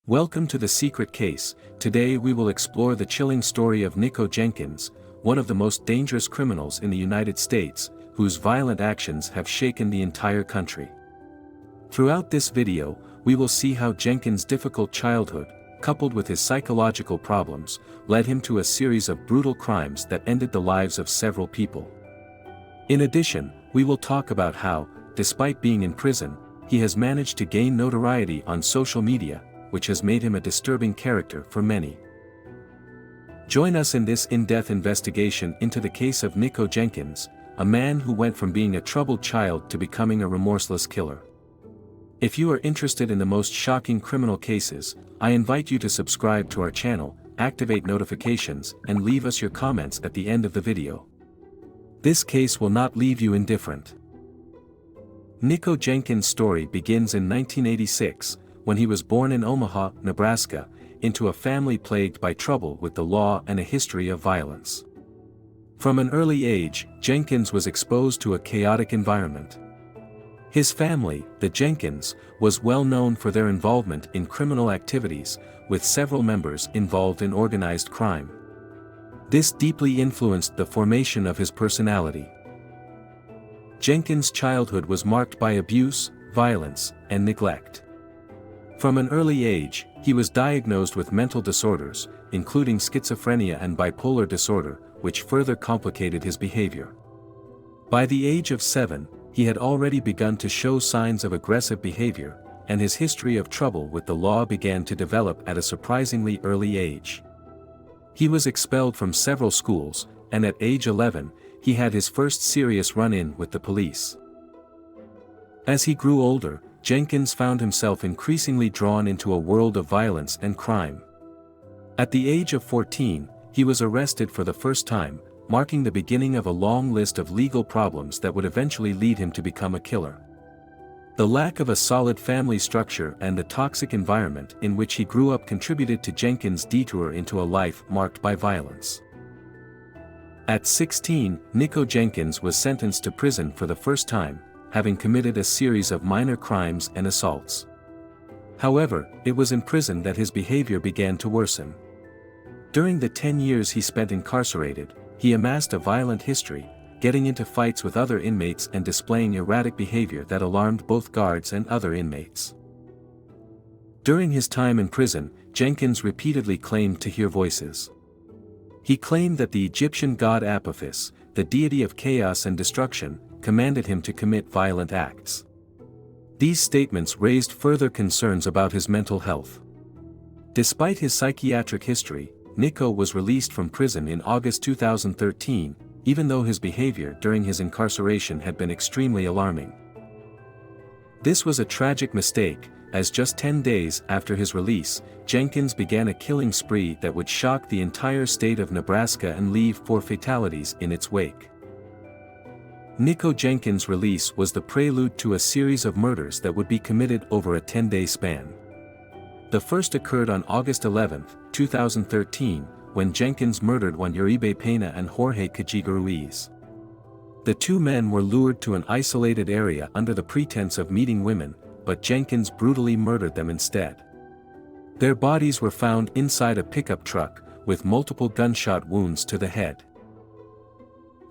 Welcome to The Secret Case. Today we will explore the chilling story of Nikko Jenkins, one of the most dangerous criminals in the United States, whose violent actions have shaken the entire country. Throughout this video, we will see how Jenkins' difficult childhood, coupled with his psychological problems, led him to a series of brutal crimes that ended the lives of several people. In addition, we will talk about how, despite being in prison, he has managed to gain notoriety on social media, which has made him a disturbing character for many. Join us in this in-depth investigation into the case of Nikko Jenkins, a man who went from being a troubled child to becoming a remorseless killer. If you are interested in the most shocking criminal cases, I invite you to subscribe to our channel, activate notifications, and leave us your comments at the end of the video. This case will not leave you indifferent. Nikko Jenkins' story begins in 1986, when he was born in Omaha, Nebraska, into a family plagued by trouble with the law and a history of violence. From an early age, Jenkins was exposed to a chaotic environment. His family, the Jenkins, was well known for their involvement in criminal activities, with several members involved in organized crime. This deeply influenced the formation of his personality. Jenkins' childhood was marked by abuse, violence, and neglect. From an early age, he was diagnosed with mental disorders, including schizophrenia and bipolar disorder, which further complicated his behavior. By the age of 7, he had already begun to show signs of aggressive behavior, and his history of trouble with the law began to develop at a surprisingly early age. He was expelled from several schools, and at age 11, he had his first serious run-in with the police. As he grew older, Jenkins found himself increasingly drawn into a world of violence and crime. At the age of 14, he was arrested for the first time, marking the beginning of a long list of legal problems that would eventually lead him to become a killer. The lack of a solid family structure and the toxic environment in which he grew up contributed to Jenkins' detour into a life marked by violence. At 16, Nikko Jenkins was sentenced to prison for the first time, having committed a series of minor crimes and assaults. However, it was in prison that his behavior began to worsen. During the 10 years he spent incarcerated, he amassed a violent history, getting into fights with other inmates and displaying erratic behavior that alarmed both guards and other inmates. During his time in prison, Jenkins repeatedly claimed to hear voices. He claimed that the Egyptian god Apophis, the deity of chaos and destruction, commanded him to commit violent acts. These statements raised further concerns about his mental health. Despite his psychiatric history, Nikko was released from prison in August 2013, even though his behavior during his incarceration had been extremely alarming. This was a tragic mistake, as just 10 days after his release, Jenkins began a killing spree that would shock the entire state of Nebraska and leave 4 fatalities in its wake. Nikko Jenkins' release was the prelude to a series of murders that would be committed over a 10-day span. The first occurred on August 11, 2013, when Jenkins murdered Juan Uribe Pena and Jorge Cajiga Ruiz. The 2 men were lured to an isolated area under the pretense of meeting women, but Jenkins brutally murdered them instead. Their bodies were found inside a pickup truck, with multiple gunshot wounds to the head.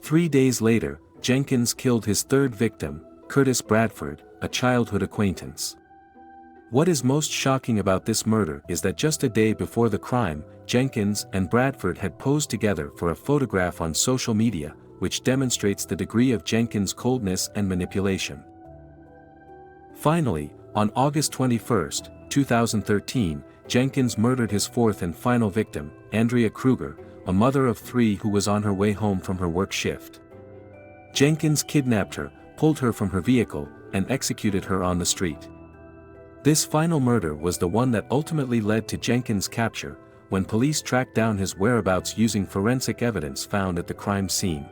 3 days later, Jenkins killed his 3rd victim, Curtis Bradford, a childhood acquaintance. What is most shocking about this murder is that just a day before the crime, Jenkins and Bradford had posed together for a photograph on social media, which demonstrates the degree of Jenkins' coldness and manipulation. Finally, on August 21, 2013, Jenkins murdered his 4th and final victim, Andrea Kruger, a mother of 3 who was on her way home from her work shift. Jenkins kidnapped her, pulled her from her vehicle, and executed her on the street. This final murder was the one that ultimately led to Jenkins' capture, when police tracked down his whereabouts using forensic evidence found at the crime scene.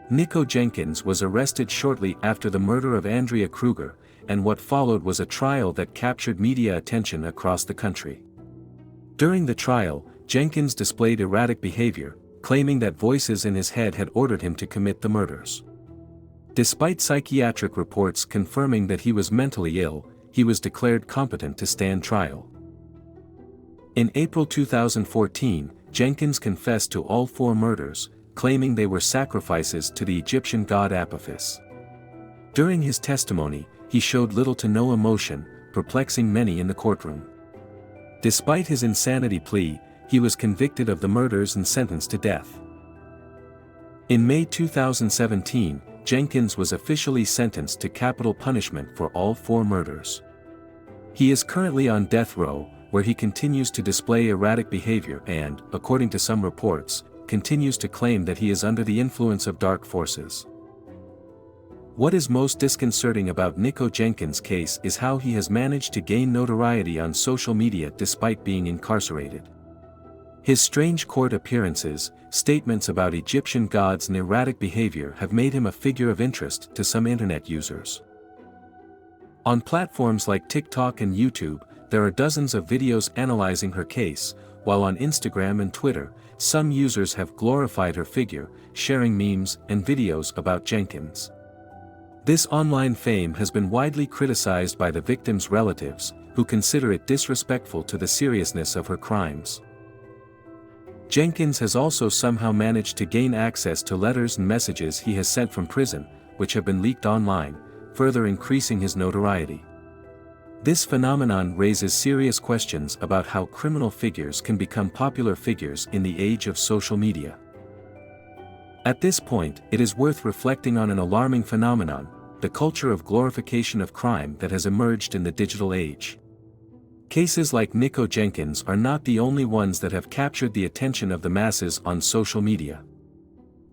Nikko Jenkins was arrested shortly after the murder of Andrea Kruger, and what followed was a trial that captured media attention across the country. During the trial, Jenkins displayed erratic behavior, claiming that voices in his head had ordered him to commit the murders. Despite psychiatric reports confirming that he was mentally ill, he was declared competent to stand trial. In April 2014, Jenkins confessed to all 4 murders, claiming they were sacrifices to the Egyptian god Apophis. During his testimony, he showed little to no emotion, perplexing many in the courtroom. Despite his insanity plea, he was convicted of the murders and sentenced to death. In May 2017, Jenkins was officially sentenced to capital punishment for all 4 murders. He is currently on death row, where he continues to display erratic behavior and, according to some reports, continues to claim that he is under the influence of dark forces. What is most disconcerting about Nikko Jenkins' case is how he has managed to gain notoriety on social media despite being incarcerated. His strange court appearances, statements about Egyptian gods and erratic behavior have made him a figure of interest to some internet users. On platforms like TikTok and YouTube, there are dozens of videos analyzing her case, while on Instagram and Twitter, some users have glorified her figure, sharing memes and videos about Jenkins. This online fame has been widely criticized by the victim's relatives, who consider it disrespectful to the seriousness of her crimes. Jenkins has also somehow managed to gain access to letters and messages he has sent from prison, which have been leaked online, further increasing his notoriety. This phenomenon raises serious questions about how criminal figures can become popular figures in the age of social media. At this point, it is worth reflecting on an alarming phenomenon: the culture of glorification of crime that has emerged in the digital age. Cases like Nikko Jenkins are not the only ones that have captured the attention of the masses on social media.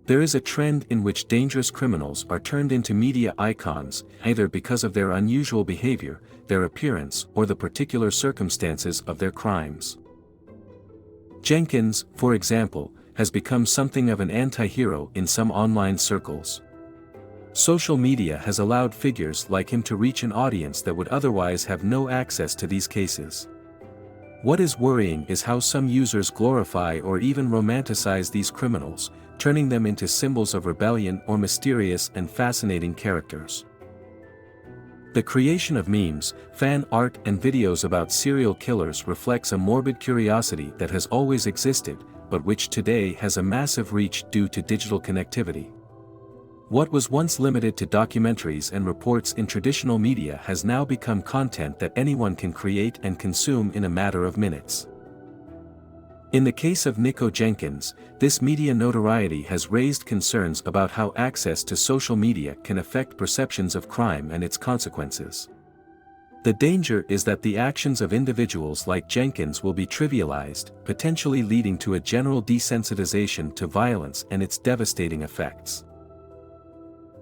There is a trend in which dangerous criminals are turned into media icons, either because of their unusual behavior, their appearance, or the particular circumstances of their crimes. Jenkins, for example, has become something of an anti-hero in some online circles. Social media has allowed figures like him to reach an audience that would otherwise have no access to these cases. What is worrying is how some users glorify or even romanticize these criminals, turning them into symbols of rebellion or mysterious and fascinating characters. The creation of memes, fan art and videos about serial killers reflects a morbid curiosity that has always existed, but which today has a massive reach due to digital connectivity. What was once limited to documentaries and reports in traditional media has now become content that anyone can create and consume in a matter of minutes. In the case of Nikko Jenkins, this media notoriety has raised concerns about how access to social media can affect perceptions of crime and its consequences. The danger is that the actions of individuals like Jenkins will be trivialized, potentially leading to a general desensitization to violence and its devastating effects.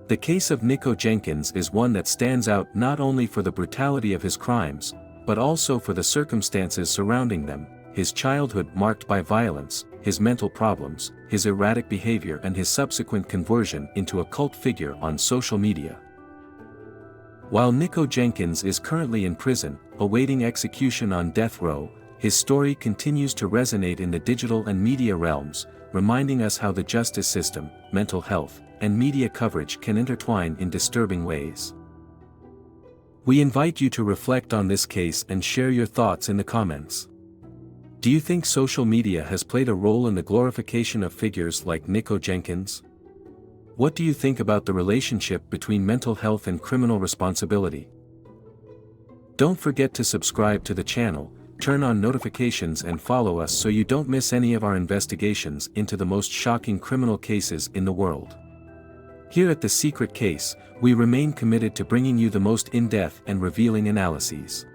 The case of Nikko Jenkins is one that stands out not only for the brutality of his crimes, but also for the circumstances surrounding them: his childhood marked by violence, his mental problems, his erratic behavior, and his subsequent conversion into a cult figure on social media. While Nikko Jenkins is currently in prison, awaiting execution on death row, his story continues to resonate in the digital and media realms, reminding us how the justice system, mental health, and media coverage can intertwine in disturbing ways. We invite you to reflect on this case and share your thoughts in the comments. Do you think social media has played a role in the glorification of figures like Nikko Jenkins? What do you think about the relationship between mental health and criminal responsibility? Don't forget to subscribe to the channel, turn on notifications and follow us so you don't miss any of our investigations into the most shocking criminal cases in the world. Here at The Secret Case, we remain committed to bringing you the most in-depth and revealing analyses.